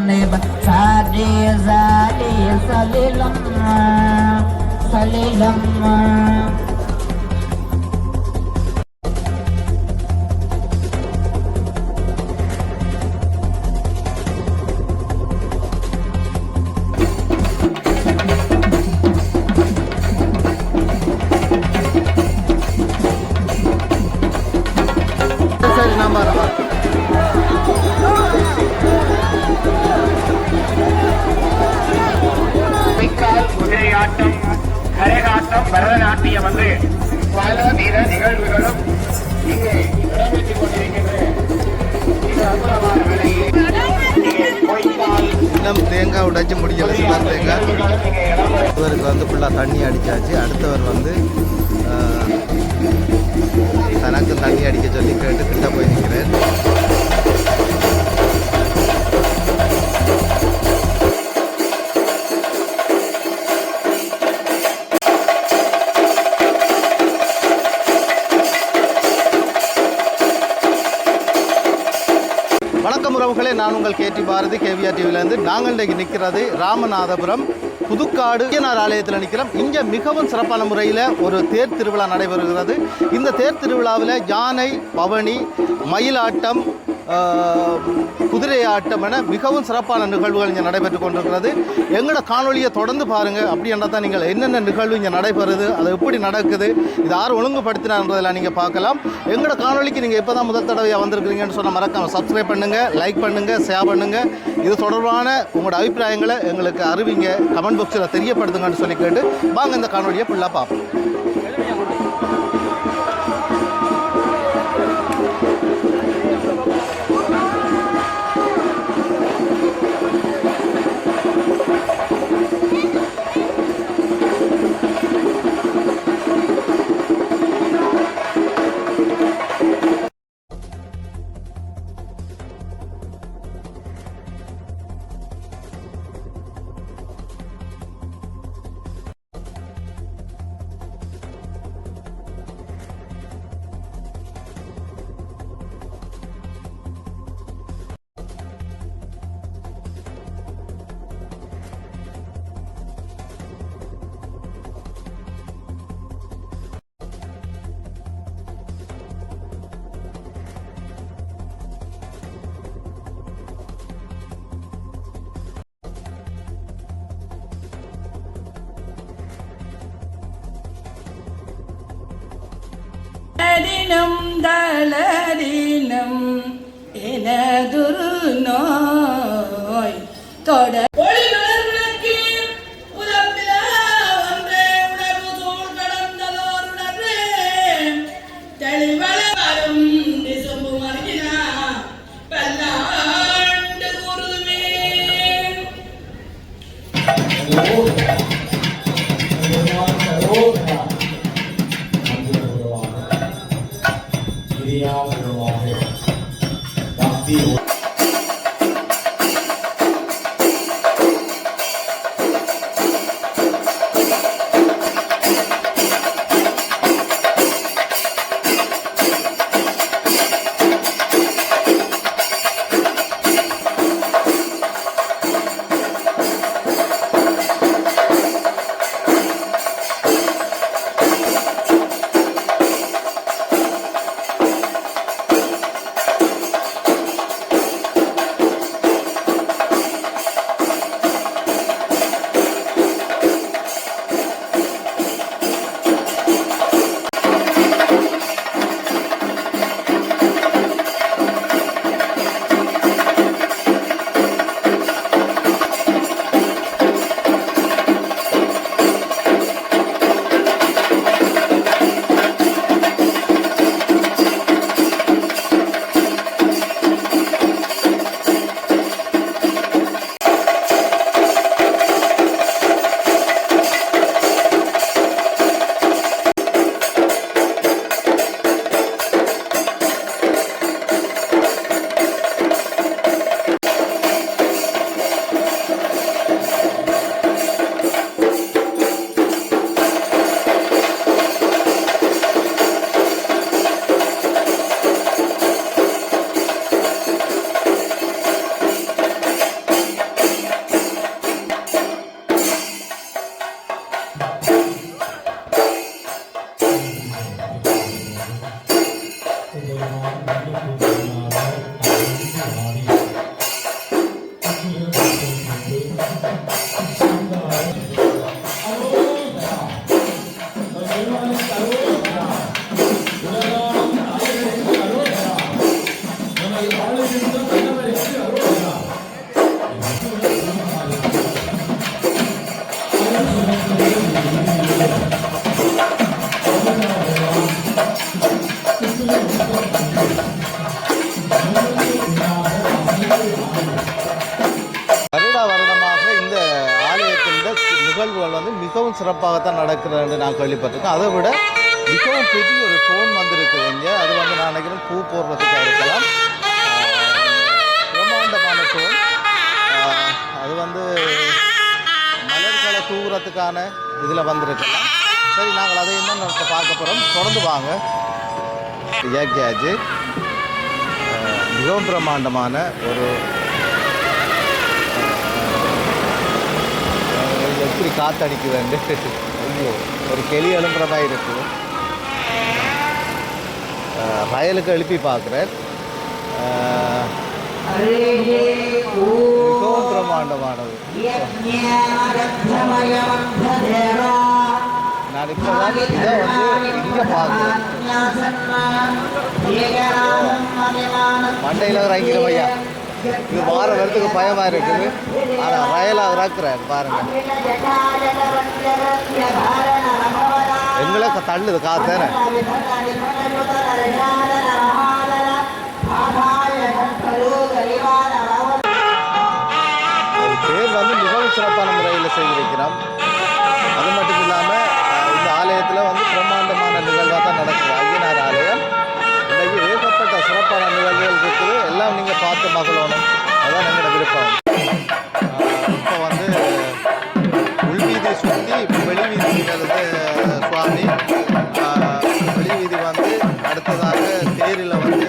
Sadi Zadi Salilamma Salilamma குதிரையாட்டம், கரகாட்டம், பரதநாட்டியம் வந்து பல வீர நிகழ்வுகளும் இங்கே இடம்பெற்றுக் கொண்டிருக்கின்றன. இன்னும் தேங்காய் உடைச்சு முடியல. சில தேங்காய் இவருக்கு வந்து ஃபுல்லாக தண்ணி அடித்தாச்சு. அடுத்தவர் வந்து தனக்கு தண்ணி அடிக்க சொல்லி கேட்டு கிட்ட போய் நிற்கிறேன். வணக்கம் உறவுகளே, நான் உங்கள் கேடி பாரதி கேவிஆர் டிவிலேருந்து. நாங்கள் இன்றைக்கு நிற்கிறது ராமநாதபுரம் புதுக்காடு ஐயனார் ஆலயத்தில் நிற்கிறோம். இங்கே மிகவும் சிறப்பான முறையில் ஒரு தேர் திருவிழா நடைபெறுகிறது. இந்த தேர் திருவிழாவில் யானை, பவனி, மயிலாட்டம், குதிரை ஆட்டம் என மிகவும் சிறப்பான நிகழ்வுகள் இங்கே நடைபெற்று கொண்டிருக்கிறது. எங்களோட காணொலியை தொடர்ந்து பாருங்கள். அப்படி என்றால் தான் நீங்கள் என்னென்ன நிகழ்வு இங்கே நடைபெறுது, அது எப்படி நடக்குது, இது யார் ஒழுங்குபடுத்தினான்றதெல்லாம் நீங்கள் பார்க்கலாம். எங்களோட காணொலிக்கு நீங்கள் இப்போ தான் முதல் தடவையாக வந்திருக்கிறீங்கன்னு சொன்னால் மறக்காமல் சப்ஸ்கிரைப் பண்ணுங்கள், லைக் பண்ணுங்கள், ஷேர் பண்ணுங்கள். இது தொடர்பான உங்களோட அபிப்பிராயங்களை எங்களுக்கு அறிவிங்க, கமெண்ட் பாக்ஸில் தெரியப்படுத்துங்கன்னு சொல்லி கேட்டு வாங்க இந்த காணொலியை ஃபுல்லாக பார்ப்போம். தளரினம் தளரினம் எனதுரு நோய் தொட மிகவும் சிறப்பாகத்தான் நடக்கிறது என்று நான் கேள்விப்பட்டிருக்கேன். அதை விட மிகவும் பெரிய ஒரு டோன் வந்திருக்குது இங்கே. அது வந்து நான் நினைக்கிறேன் பூ போடுறதுக்காக இருக்கலாம். பிரம்மாண்டமான டோன். அது வந்து மலர்களை தூவுறதுக்கான இதில் வந்திருக்கலாம். சரி, நாங்கள் அதை என்ன பார்க்க போகிறோம். தொடர்ந்து வாங்க. இயற்கையாச்சு மிகவும் பிரம்மாண்டமான ஒரு எப்படி காத்தடிக்குதுண்டு. ஐயோ, ஒரு கிளி எழுப்புற மாதிரி இருக்குது. வயலுக்கு எழுப்பி பார்க்குறேன். மிகவும் பிரம்மாண்டமானது. நான் இப்போ தான் இதை வந்து இங்கே பார்க்குறேன். மண்டையில் இறங்கிடும் ஐயா. இது வார வரத்துக்கு பயமாக இருக்குது. ஆனால் வயலாக இறக்குறேன் பாருங்கள். எங்களை தள்ளுது காத்தேன. பேர் வந்து மிகவும் சிறப்பான முறையில் செய்திருக்கிறோம். அது மட்டும் இல்லாமல் இந்த ஆலயத்தில் வந்து பிரம்மாண்டமான நிகழ்வாக தான் நடக்குது. ஐயனார் ஆலயம் இன்றைக்கு ஏகப்பட்ட சிறப்பான நிகழ்வுகள் இருக்குது. எல்லாம் நீங்கள் பார்த்து மகிழணும். அதுதான் எங்களோட விருப்பம். இப்போ வந்து உள்வீதி சுற்றி வெளிவீதிங்கிறது சுவாமி. வெளிவீதி வந்து அடுத்ததாக தேரில் வந்து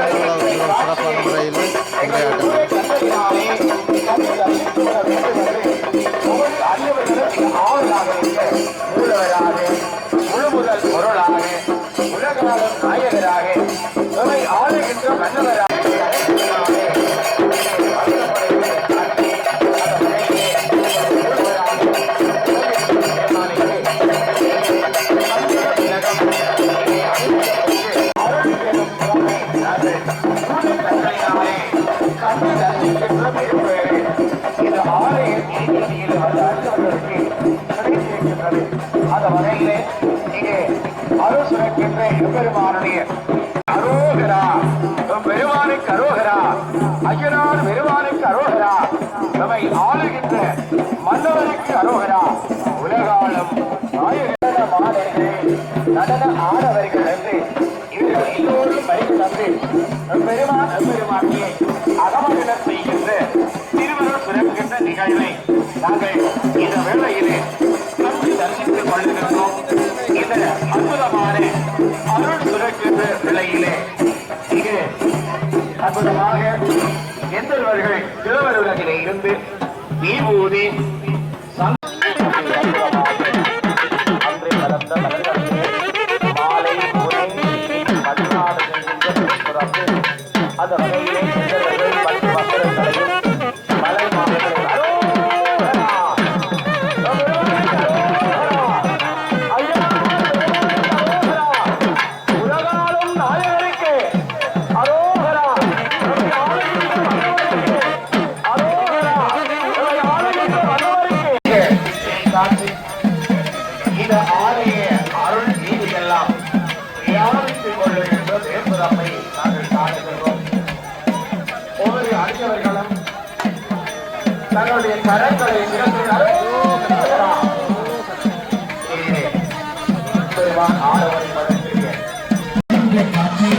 சிறப்பான முறையில் உரையாற்றலாம். முழுமுதல் பொருளாக உலகாலும் நாயகராக ஆளுகின்ற மன்னவராக அந்த வகையிலே இங்கே அருள் சுரக்கின்ற எம்பெருமானுடைய அரோகரா, பெருமானுக்கு அரோகரா, ஐயனார் பெருமானுக்கு அரோகரா, நம்மை ஆளுகின்ற மன்னவனுக்கு அரோகரா, உலகாலம் நாயகன மாணவர்கள் நடன ஆடவர்கள் என்று இவர்கள் எல்லோரும் பரிசு தந்து பெருமான் எம்பெருமானியை அகமகிழச் செய்கின்ற திருமணம் சிறப்புகின்ற நிகழ்வை நாங்கள் இந்த வேளையிலே தரிசித்துக் கொள்ளுகின்றோம். இந்த அற்புதமான அருள் சுரக்கின்ற நிலையிலே இங்கே அற்புதமாக எந்தவர்கள் திருவருலகிலே இருந்து விபூதி அன்றை கலந்த மாலை மதிநாடு அந்த வகையிலே மக்களையும் மலை மாவட்டங்களையும் இந்த ஆலய அருள் நீதியெல்லாம் தியானித்துக் கொள்ளுகின்ற தேவதம்மை நாங்கள் காணுகின்றோம். ஒவ்வொரு அறிஞர்களும் தங்களுடைய கரங்களை ஆடவரை பதற்றிய காட்சி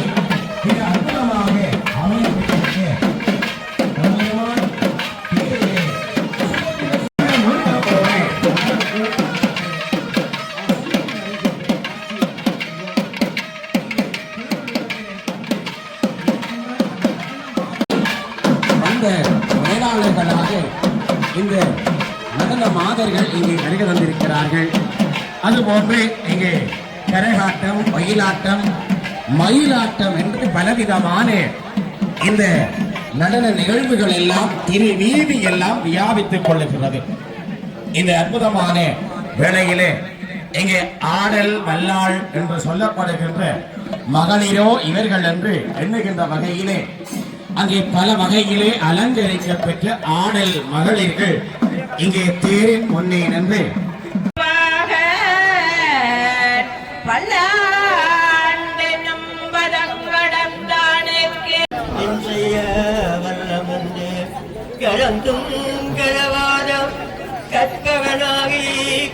மிக அற்புதமாக அமைந்திருக்கிறது. மேலாளர்களாக இந்த நடன மாதர்கள் இங்கே வருகை வந்திருக்கிறார்கள். அதுபோன்று இங்கே கரகாட்டம், ஒயிலாட்டம், மயிலாட்டம் என்று பலவிதமான இந்த நடன நிகழ்வுகள் எல்லாம் வீதி எல்லாம் வியாபித்துக் கொள்ளுகிறது. இந்த அற்புதமான வேளையிலே இங்கே ஆடல் வல்லாள் என்று சொல்லப்படுகின்ற மகளிரோ இவர்கள் என்று எண்ணுகின்ற வகையிலே அங்கே பல வகையிலே அலங்கரிக்கப்பெற்ற ஆடல் மகளிர்கள் இங்கே தேரின் முன்னே நின்று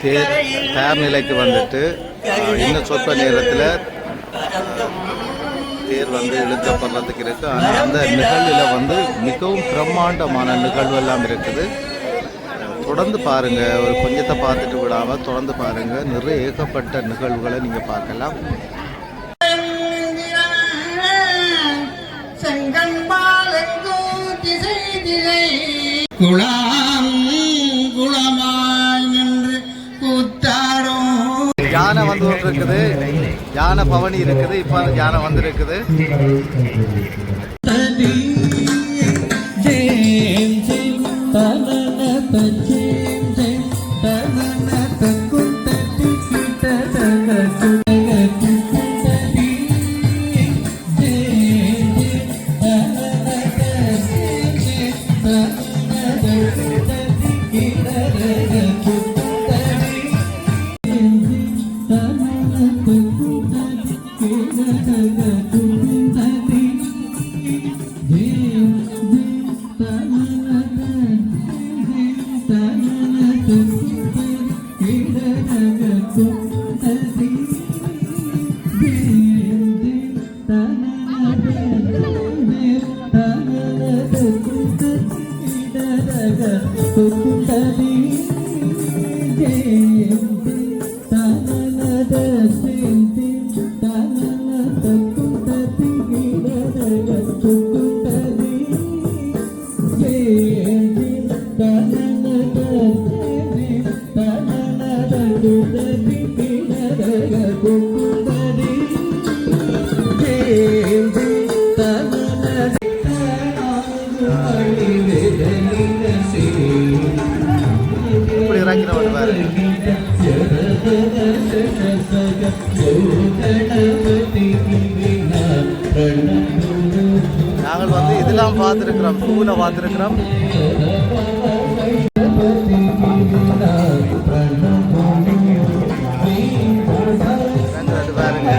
தேர் நிலைக்கு வந்துட்டு இன்னும் சொற்ப நேரத்தில் தேர் வந்து இழுக்கப்படுறதுக்கு இருக்கு. ஆனால் அந்த நிகழ்வில் வந்து மிகவும் பிரம்மாண்டமான நிகழ்வு எல்லாம் இருக்குது. தொடர்ந்து பாருங்க, ஒரு கொஞ்சத்தை பார்த்துட்டு விடாம தொடர்ந்து பாருங்க. நிறைய ஏகப்பட்ட நிகழ்வுகளை நீங்க பார்க்கலாம். யானை வந்து ஒன்று இருக்குது, யானை பவனி இருக்குது. இப்ப யானை வந்து இருக்குது. Thank you. நாங்கள் வந்து இதெல்லாம் பார்த்துருக்குறோம், பூனை பார்த்துருக்குறோம். பாருங்க,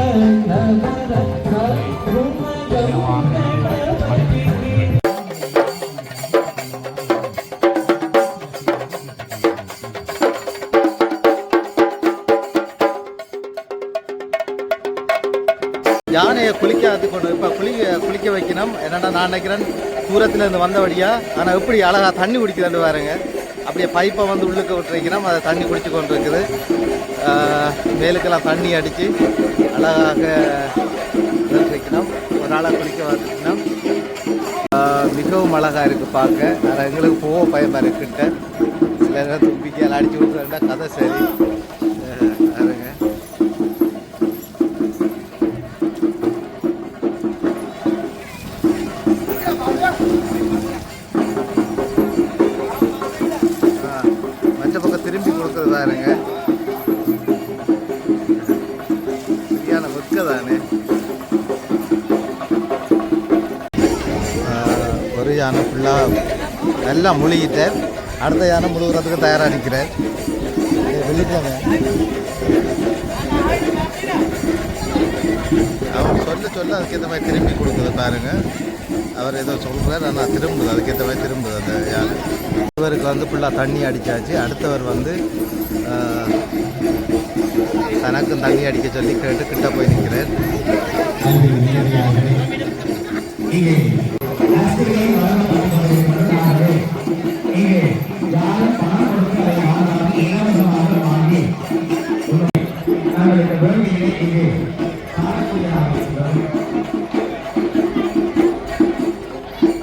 யானையை குளிக்காது கொண்டு இப்போ குளிக்க வைக்கணும். என்னென்னா நான் நினைக்கிறேன் தூரத்தில் இருந்து வந்தபடியா, ஆனால் எப்படி அழகாக தண்ணி குடிக்குதுன்னு பாருங்க. அப்படியே பைப்பை வந்து உள்ளுக்கு விட்டு வைக்கணும், அதை தண்ணி குடிச்சு கொண்டு இருக்குது. மேலுக்கெல்லாம் தண்ணி அடித்து அழகாக வைக்கணும். ஒரு ஆளாக குளிக்க வைக்கணும். மிகவும் அழகாக இருக்குது பார்க்க. ஆனால் எங்களுக்கு போக பயமாக இருக்குன்ட்டு சில நேரம் தும்பிக்கையால் அடித்து விட்டுறா கதை சரி பாருங்க. மற்ற பக்கம் திரும்பி கொடுக்குறது பாருங்க, சரியான வெக்க தானே. ஒரு யானை ஃபுல்லாக எல்லாம் முழுகிட்டேன். அடுத்த யானை முழுகிறதுக்கு தயாராக நிற்கிறேன். வெள்ளிக்கிழமை அவர் சொல்ல அதுக்கேற்ற மாதிரி திரும்பி கொடுக்குறது பாருங்க. அவர் ஏதோ சொல்கிறார், ஆனால் திரும்புது, அதுக்கேற்ற மாதிரி திரும்புது அந்த யானை. இவருக்கு வந்து ஃபுல்லாக தண்ணி அடித்தாச்சு. அடுத்தவர் வந்து தனக்கும் தண்ணி அடிக்க சொல்லி கேட்டு கிட்ட போய் நிற்கிறேன்.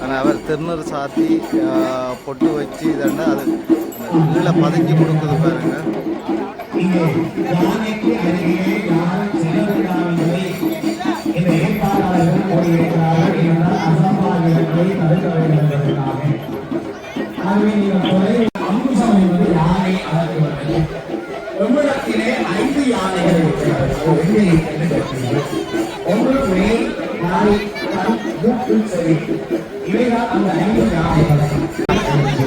ஆனால் அவர் திருநூறு சாத்தி பொட்டு வச்சு இதென்னா அது கீழே பதுக்கி கொடுக்குது பாருங்க.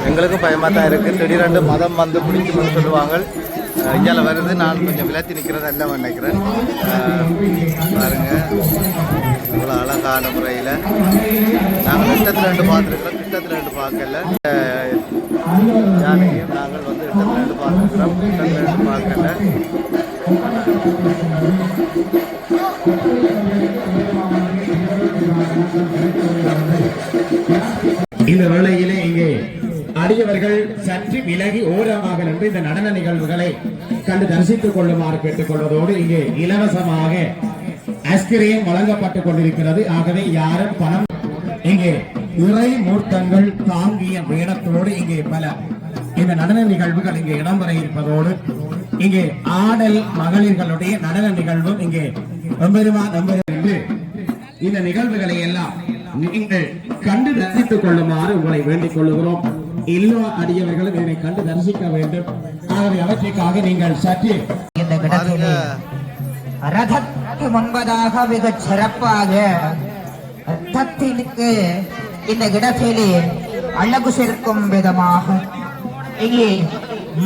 எங்களுக்கும் பயமாக தான் இருக்குது. திடீரென்று மதம் வந்து பிடிக்கும்னு சொல்லுவாங்க. இங்கே வருது, நான் கொஞ்சம் விளத்தி நிற்கிறது எல்லாம் நினைக்கிறேன். பாருங்கள், இவ்வளோ அழகான முறையில் நாங்கள் கிட்டத்தில் ரெண்டு பார்த்துருக்குறோம். கிட்டத்தில் ரெண்டு பார்க்கல, யானையும் நாங்கள் வந்து கிட்டத்தில் ரெண்டு பார்த்துருக்குறோம். கிட்டத்தில் ரெண்டு பார்க்கல. இந்த வேளையிலே இங்கே அடியவர்கள் சற்று விலகி ஓரமாக நின்று இந்த நடன நிகழ்வுகளை கண்டு தரிசித்துக் கொள்ளுமாறு கேட்டுக் கொள்வதோடு இங்கே இலவசமாக ஐஸ்கிரீம் வழங்கப்பட்டுக் கொண்டிருக்கிறது. ஆகவே யாரும் பணம் இங்கே இறை மூர்த்தங்கள் தாங்கிய வேடத்தோடு இங்கே பல இந்த நடன நிகழ்வுகள் இங்கே இடம்பெற இருப்பதோடு இங்கே ஆடல் மகளிர்களுடைய நடன நிகழ்வும் இங்கே என்று இந்த நிகழ்வுகளை எல்லாம் நீங்கள் கண்டு தரிசித்துக் கொள்ளுமாறு உங்களை வேண்டிக் கொள்ளுகிறோம். எல்லா அடியவர்களும் இதனை கண்டு தரிசிக்க வேண்டும். ஆகவே அவற்றிற்காக நீங்கள் சற்று இந்த இடத்திலே ரதத்துக்கு முன்பதாக மிக சிறப்பாக ரதத்திற்கு இந்த இடத்திலே அழகு சேர்க்கும் விதமாக இங்கே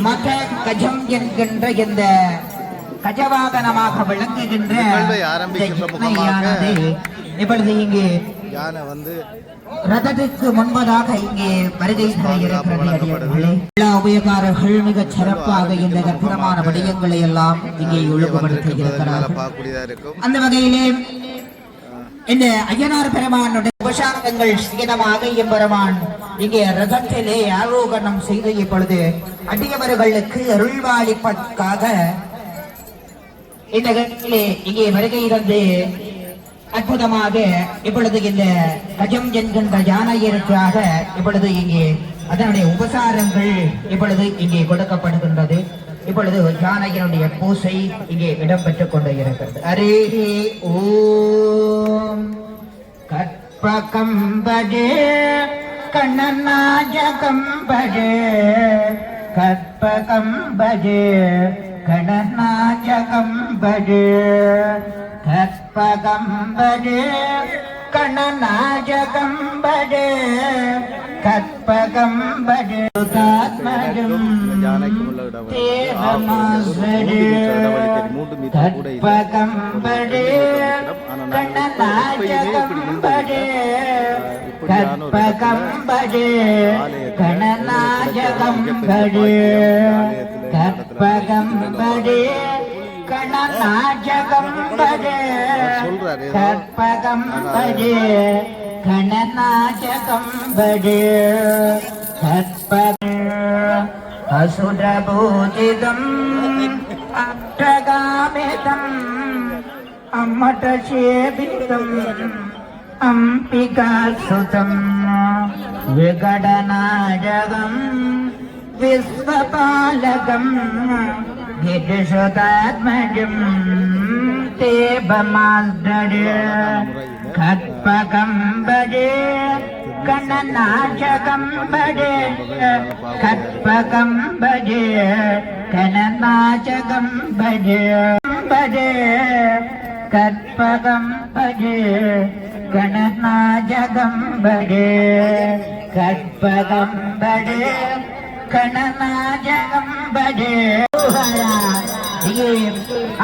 மத கஜம் என்கின்ற இந்த கஜவாகனமாக விளங்குகின்ற இப்பொழுது இங்கே யானை வந்து ரதத்துக்கு முன்பதாக இங்கே வருகை இருக்கிறது. எல்லா உபயோகாரர்கள் மிக சிறப்பாக இந்த கற்பனமான வடிவங்களை எல்லாம் இங்கே ஒழுங்குபடுத்தி இருக்கிறார்கள். அந்த வகையிலே இந்த ஐயனார் பெருமானுடைய உபசாரங்கள் சீனமாக எம்பெருமான் இங்கே ரதத்திலே ஆரோகணம் செய்து இப்பொழுது அடியவர்களுக்கு அருள்வாளிப்பதற்காக இந்த இடத்திலே இங்கே வருகை தந்து அற்புதமாக இப்பொழுது இந்த கஜம் என்கின்ற யானையிற்காக இப்பொழுது இங்கே அதனுடைய உபசாரங்கள் இப்பொழுது இங்கே கொடுக்கப்படுகின்றது. இப்பொழுது யானையினுடைய பூசை இங்கே இடம்பெற்றுக் கொண்டு இருக்கிறது. அரே ஓம் கற்பகம்படே கண்ணநாஜகம்படே கற்ப கற்பகம் பஜே கணநாயகம் பஜே கற்பகம் பஜே கணநாயகம் பஜே கற்பகம் பஜே தாத்மஜம் தேவமாசரே கற்பகம் பஜே கணநாயகம் பஜே கற்பகம் பஜே கணநாயகம் பஜே கற்பகம் பஜே கணநாயகம் பஜே கற்பகம் பஜே கணநாயகம் பஜே கற்பகம் அசுரபூஜிதம் அப்ரகாமிதம் அம்மடசேபிதம் அம்பிகாசுதம் விகடநாயகம் விஸ்வபாலகம் கிருஷ்ணாத்மஜம் தேபமாஸ்டரே கற்பகம் பஜே கணநாயகம் பஜே கற்பகம் பஜே கணநாயகம் பஜே பஜே கற்பகம் பஜே கணநாயகம் பஜே கற்பகம் பஜே கணநாயகம் பஜே. இங்கே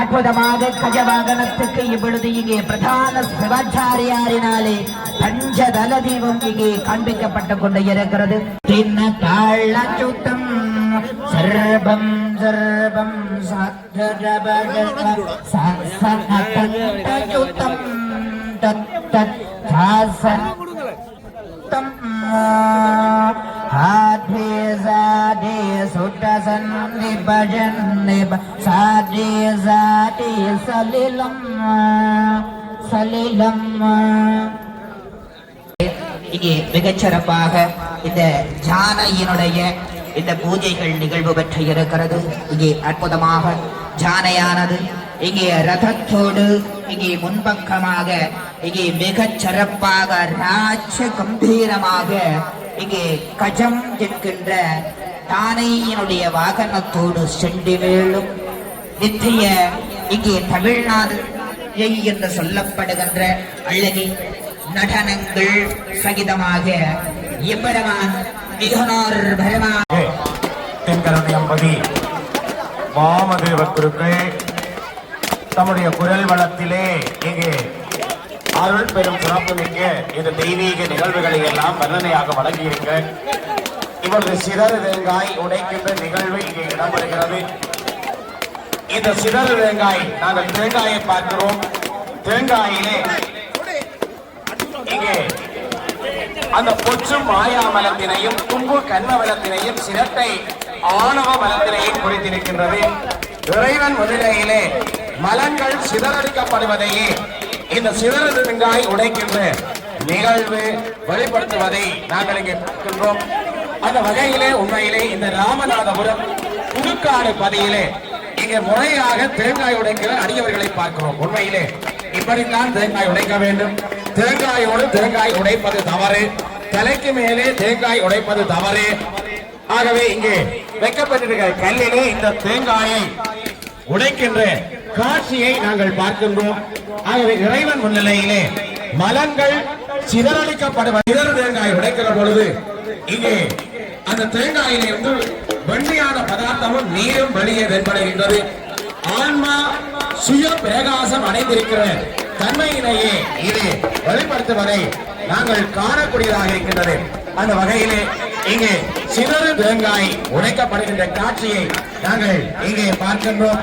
அற்புதமாக கஜவாகனத்துக்கு இப்பொழுது இங்கே பிரதான சிவாச்சாரியாரினாலே பஞ்சதல தீபம் இங்கே காண்பிக்கப்பட்டுக் கொண்டு இருக்கிறது. தின்ன தாழ சுத்தம் சர்வம் சர்வம் சாசனம் தத் தத் சாசனம் हाथे साधे सुटसन निभजन साधे साधे सलिलम सलिलम. இங்கே மிகச்சிறப்பாக இந்த ஜானையினுடைய இந்த பூஜைகள் நிகழ்வு பெற்று இருக்கிறது. இங்கே அற்புதமாக ஜானையானது இங்கே ரதத்தோடு இங்கே முன்பக்கமாக இங்கே மிகச் சிறப்பாக ராஜ கம்பீரமாக இங்கே கஜம் என்கின்ற தானையினுடைய வாகனத்தோடு சென்று வேளும் நித்திய இங்கே தமிழ்நாடு என்று சொல்லப்படுகின்ற அழகி நடனங்கள் சகிதமாக எம்பெருமான் மிகுனோர் பெருமான் தென்கருணையம்பதி வாமதேவ குருக்கள் தம்முடைய குரல் வளத்திலே இங்கே அருள் பெரும் சிறப்பு மிக்க இந்த தெய்வீக நிகழ்வுகளை எல்லாம் வர்ணனையாக வழங்கியிருக்க இப்பொழுது சிதறு தேங்காய் உடைக்கின்ற நிகழ்வு இங்கே இடம்பெறுகிறது. இந்த சிதறு தேங்காய் நாங்கள் தேங்காயை பார்க்கிறோம். தேங்காயிலே இங்கே அந்த பொற்றும் மாயாமலத்தினையும் தும்பு கண்ணவலத்தினையும் சிரட்டை ஆணவ மலத்தினையும் குறித்திருக்கின்றது. இறைவன் முன்னிலையிலே மலங்கள் சிதறடிக்கப்படுவதையே இந்த சிதறு தேங்காய் உடைக்கின்ற நிகழ்வு வெளிப்படுத்துவதை நாங்கள் இங்கே பார்க்கின்றோம். அந்த வகையிலே உண்மையிலே இந்த ராமநாதபுரம் புதுக்காடு பதியிலே இங்கே முறையாக தேங்காய் உடைக்கிற அடியவர்களை பார்க்கிறோம். உண்மையிலே இப்படித்தான் தேங்காய் உடைக்க வேண்டும். தேங்காயோடு தேங்காய் உடைப்பது தவறு, தலைக்கு மேலே தேங்காய் உடைப்பது தவறு. ஆகவே இங்கே வைக்கப்பட்டிருக்கிற கல்லிலே இந்த தேங்காயை உடைக்கின்ற காட்சியை நாங்கள் பார்க்கின்றோம். ஆகவே இறைவன் முன்னிலையிலே மலங்கள் சிதறடிக்கப்படுவது சிதறு தேங்காய் உடைக்கிற பொழுது இங்கே அந்த தேங்காயிலிருந்து வெண்மையான பதார்த்தமும் நீரும் வெளியே தென்படுகின்றது. ஆன்மா சுய பிரகாசம் அடைந்திருக்கிற தன்மையினையே இது வெளிப்படுத்துவதை நாங்கள் காணக்கூடியதாக இருக்கின்றது. அந்த வகையிலே இங்கே சிதறு தேங்காய் உடைக்கப்படுகின்ற காட்சியை நாங்கள் இங்கே பார்க்கின்றோம்.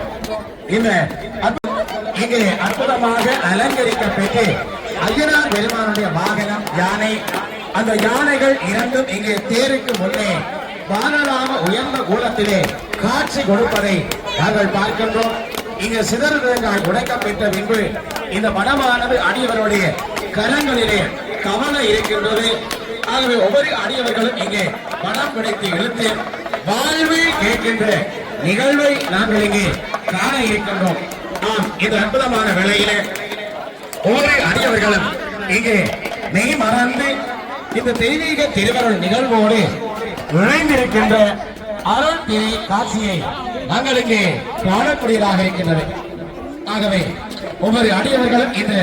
இந்த இங்கே அற்புதமாக அலங்கரிக்கப்பட்டு ஐயனார் பெருமானுடைய வாகனம் யானை, அந்த யானைகள் இரண்டும் இங்கே தேருக்கு முன்னே வானலாக உயர்ந்த கூலத்திலே காட்சி கொடுப்பதை நாங்கள் பார்க்கின்றோம். இங்கே சிதறு தேங்காய் உடைக்கப்பட்ட பின்பு இந்த படமானது அடியவருடைய கரங்களிலே கவன இருக்கின்றது. ஆகவே ஒவ்வொரு அடியவர்களும் இங்கே படம் பிடித்து இழுத்து வாழ்வு கேட்கின்ற நிகழ்வை நாங்கள் இங்கே காண இருக்கின்றோம். இந்த அற்புதமான வேளையிலே ஒவ்வொரு அடியவர்களும் இங்கே மெய் மறந்து இந்த தெய்வீக திருவருள் நிகழ்வோடு நுழைந்திருக்கின்ற அருள் திரை காட்சியை தங்களுக்கு காணக்கூடியதாக இருக்கின்றது. ஆகவே ஒவ்வொரு அடியவர்களும் இந்த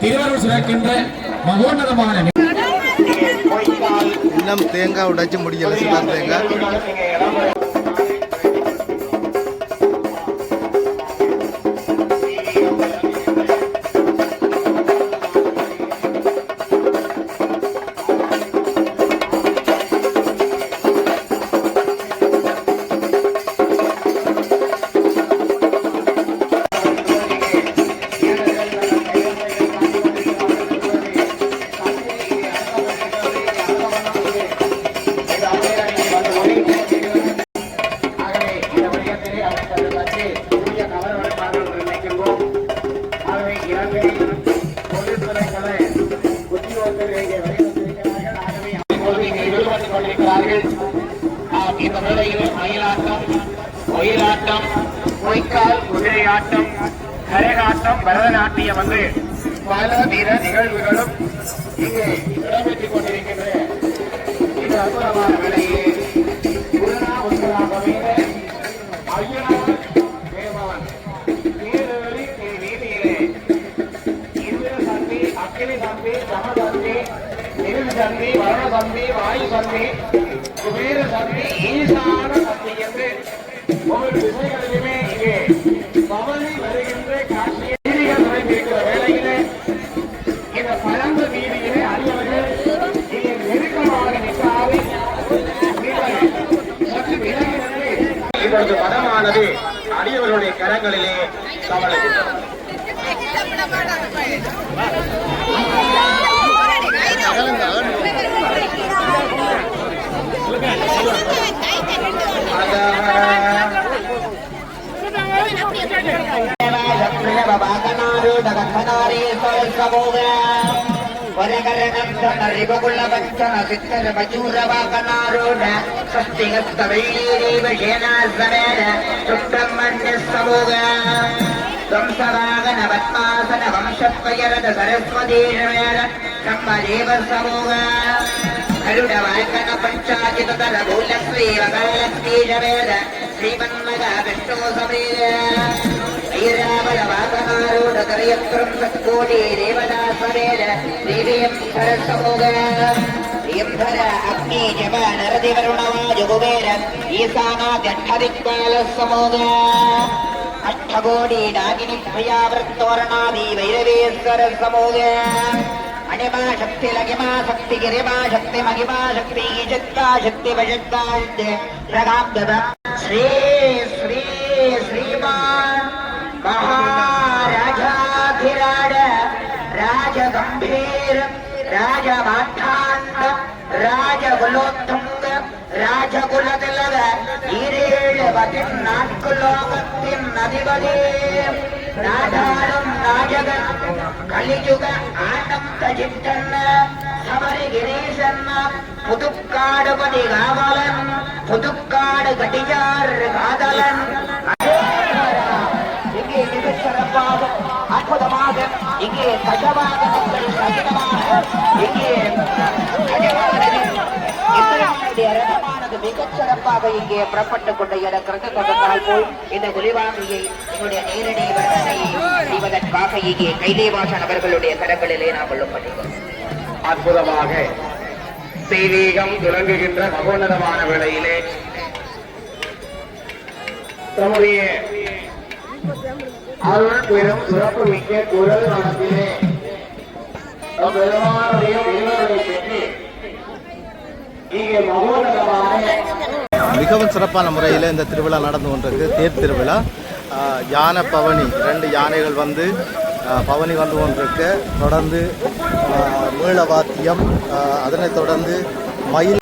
திருவருள் சுரக்கின்ற மகோன்னதமான இன்னும் தேங்காய் உடைச்சு முடியல. சில தேங்காய் இந்த வேளையில் மயிலாட்டம், ஒயிலாட்டம், பொய்க்கால், குதிரையாட்டம், கரகாட்டம், பரதநாட்டியம் வந்து பல வீர நிகழ்வுகளும் இங்கே இடம்பெற்றுக் கொண்டிருக்கின்ற இந்த அற்புதமான வேளையிலே ஐயனார் தேவன் தேர்தலில் வீதியிலே இந்திர சந்தி, அக்கினி சந்தி, சமசந்தி, நிருள் சந்தி, வரண சந்தி, வாயு சந்தி, குபேர சந்தி, ஈசான சந்தி என்று ஒவ்வொரு திசைகளிலுமே இங்கே பவனி வருகின்ற காட்சியை வீதிகள் நிறைந்திருக்கிற வேளையிலே இந்த பரந்த வீதியிலே அரியவர்கள் இங்கே நெருக்கமாக நிற்காது சற்று விலகி நின்று இப்பொழுது பதமானது அரியவர்களுடைய கரங்களிலே கவலைக்கின்றது. ವಂಶವಾಗನ ವಂಶತ್ವಯರದ ಸರಸ್ವತೀಶಮೇರ ನಮ್ಮ ದೇವ ಸಮೂಹ ಗರುಡ ವಾಕನ ಪಂಚಾಚಿತರ ಭೂಲಶ್ರೀ ವಗಲಕ್ಷ್ಮೀಶಮೇರ ಶ್ರೀಮನ್ಮಗ ವಿಷ್ಣು ಸಮೇತ ಐರಾವರ ವಾಕನಾರೂಢ ಕರಿಯತ್ರಂ ಸತ್ಕೋಟಿ ದೇವದಾಸಮೇರ ದೇವಿಯಂ ಸರಸಮೂಹ ಇಂಧರ ಅಗ್ನಿ ಜಪ ನರದಿವರುಣವಾಜು ಕುಬೇರ ಈಶಾನಾದ್ಯಠದಿಕ್ಪಾಲ ಸಮೂಹ ಅಷ್ಟಗೋಡಿ ನಾಗಿನಿ ಭಯಾವೃತ್ತೋರಣಾದಿ ವೈರವೇಶ್ವರ ಸಮೂಹ ಅಣಿಮಾ ಶಕ್ತಿ ಲಗಿಮಾ ಶಕ್ತಿ ಗಿರಿಮಾ ಶಕ್ತಿ ಮಗಿಮಾ ಶಕ್ತಿ ಈಜತ್ತಾ ಶಕ್ತಿ ಭಜತ್ತಾ ರಗಾಬ್ದದ ಶ್ರೀ ಶ್ರೀ ಶ್ರೀಮಾನ್ ಮಹಾರಾಜಾಧಿರಾಡ ರಾಜಗಂಭೀರ ರಾಜಮಾಠಾಂಡ ರಾಜಗುಲೋತ್ತುಂಗ ರಾಜಗುಲದಲ್ಲದ ஈரேழு நான்கு லோகத்தின் அதிபதி நாடாளும் நாயகன் கலியுக ஆனந்த சித்தன் சபரி கிரீசன் புதுக்காடுபதி காவலன் புதுக்காடு கடிகார் காதலன் இங்கே மிகச் சிறப்பாக அற்புதமாக இங்கே கஜவாகனங்கள் சகிதமாக இங்கே ரகமானது மிகச் சிறப்பாக இங்கே புறப்பட்டுக் கொண்டு இருக்கிறது. தொடர்பால் போல் இந்த ஒலிவாங்கியை என்னுடைய நேரடி வர்ணனையை செய்வதற்காக இங்கே கைலேவாசன் அவர்களுடைய கரங்களிலே நாம் கொள்ளப்படுகிறோம். அற்புதமாக தெய்வீகம் துலங்குகின்ற மகோன்னதமான வேளையிலே தம்முடைய அருள் பெரும் சிறப்பு மிக்க குரல் மனத்திலே பெருமானுடைய விருதுகளை பெற்று இங்கே மகோன்னதமான மிகவும் சிறப்பான முறையில் இந்த திருவிழா நடந்து கொண்டிருக்கு. தேர் திருவிழா யானை பவனி 2 யானைகள் வந்து பவனி வந்து கொண்டிருக்கு. தொடர்ந்து மேளவாத்தியம், அதனைத் தொடர்ந்து மயில்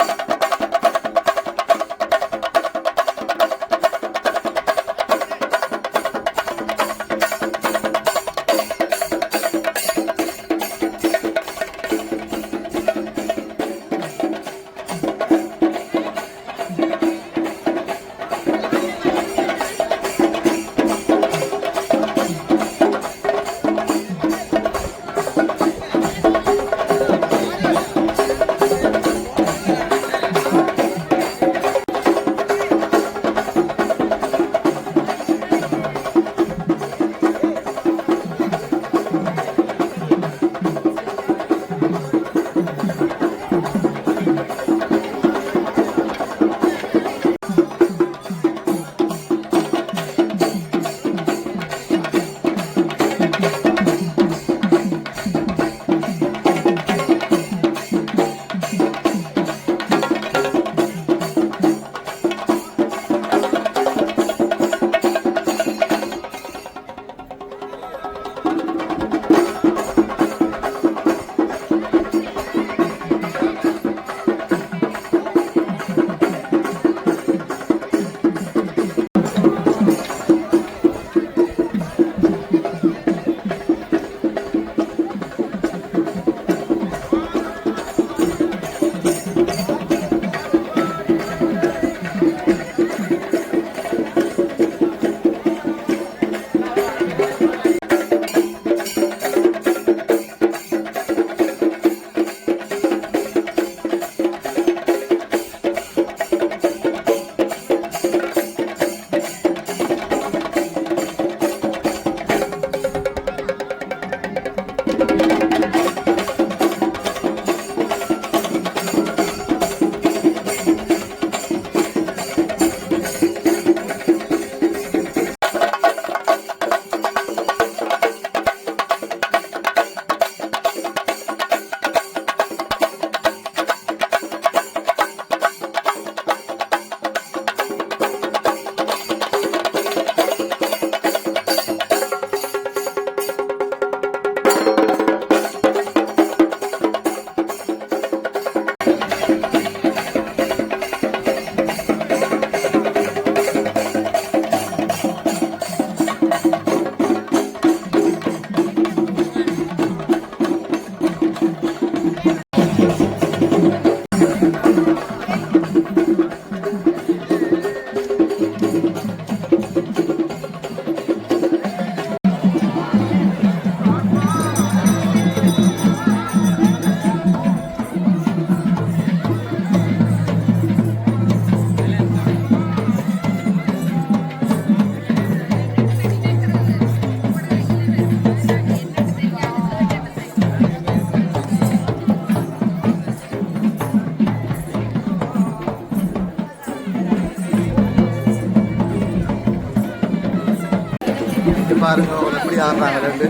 ஆடுறாங்க ரெண்டு.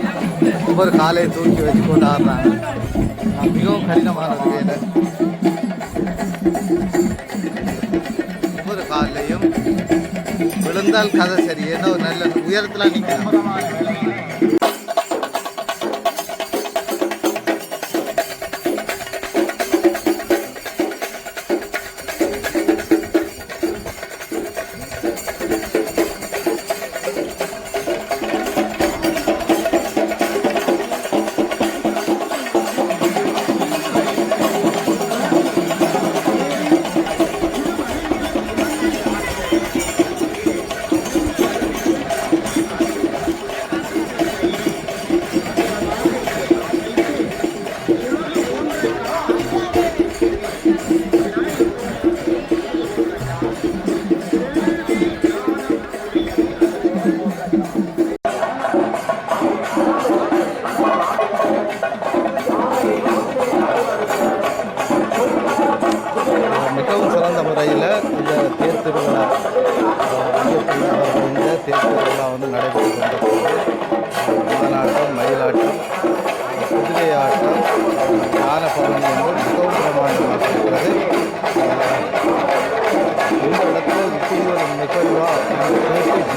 ஒவ்வொரு காலையை தூக்கி வச்சு கொண்டு ஆடுறாங்க. மிகவும் கடினமானது வேலை. ஒவ்வொரு காலையும் விழுந்தால் கதை சரி. ஏன்னா ஒரு நல்ல உயரத்தில் நிற்கணும். மிகவும் சிறந்த முறையில் இந்த தேர் திருவிழா இந்த தேர் திருவிழா வந்து நடைபெற்று கொண்டிருக்கிறது. மாநாட்டம், மயிலாட்டம், குதிரை ஆட்டம், ஞான பவனி என்று மிகவும் பிரமாண்டமாக இருக்கிறது. இந்த இடத்துல இப்படி ஒரு நிகழ்வாக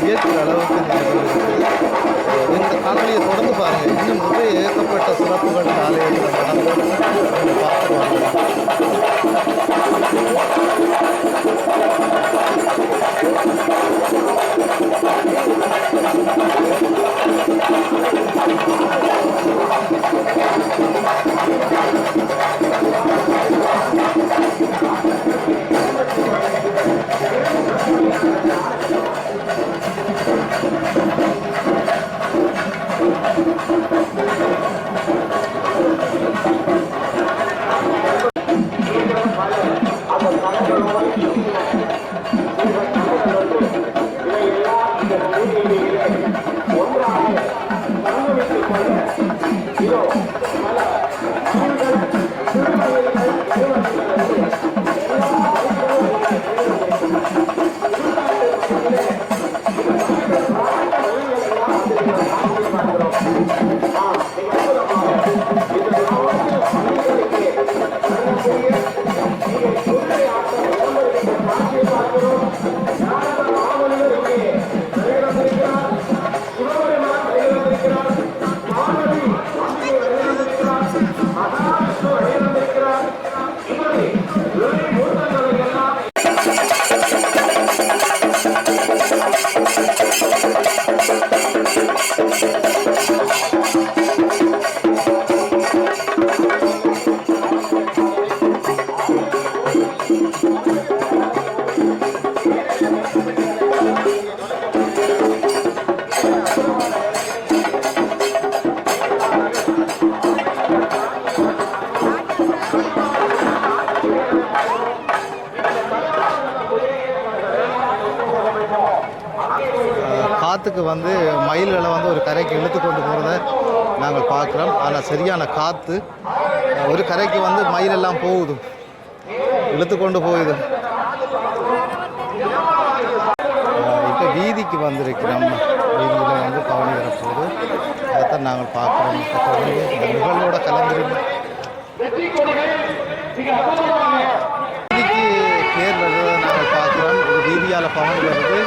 வியக்கிற அளவுக்கு நடைபெறுகிறது. இந்த காணொலியை தொடர்ந்து பாருங்கள். இன்னும் நிறைய ஏற்கப்பட்ட சிறப்புகள் ஆலயத்தில் நடந்து பார்த்து காற்றுக்கு வந்து மயில்களை வந்து ஒரு கரைக்கு இழுத்து கொண்டு போகிறத நாங்கள் பார்க்குறோம். ஆனால் சரியான காற்று. ஒரு கரைக்கு வந்து மயிலெல்லாம் போகுது, இழுத்து கொண்டு போகுது. இப்போ வீதிக்கு வந்திருக்கிறோம். வீதியில் வந்து பவனி வரப்போகுது. அதைத்தான் நாங்கள் பார்க்குறோம். இந்த நிகழ்வோட கலந்துருக்கோம். வீதிக்கு பேர் வருவதை நாங்கள் பார்க்குறோம். ஒரு வீதியால் பவனி வருது.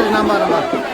சரி நான் வரேன்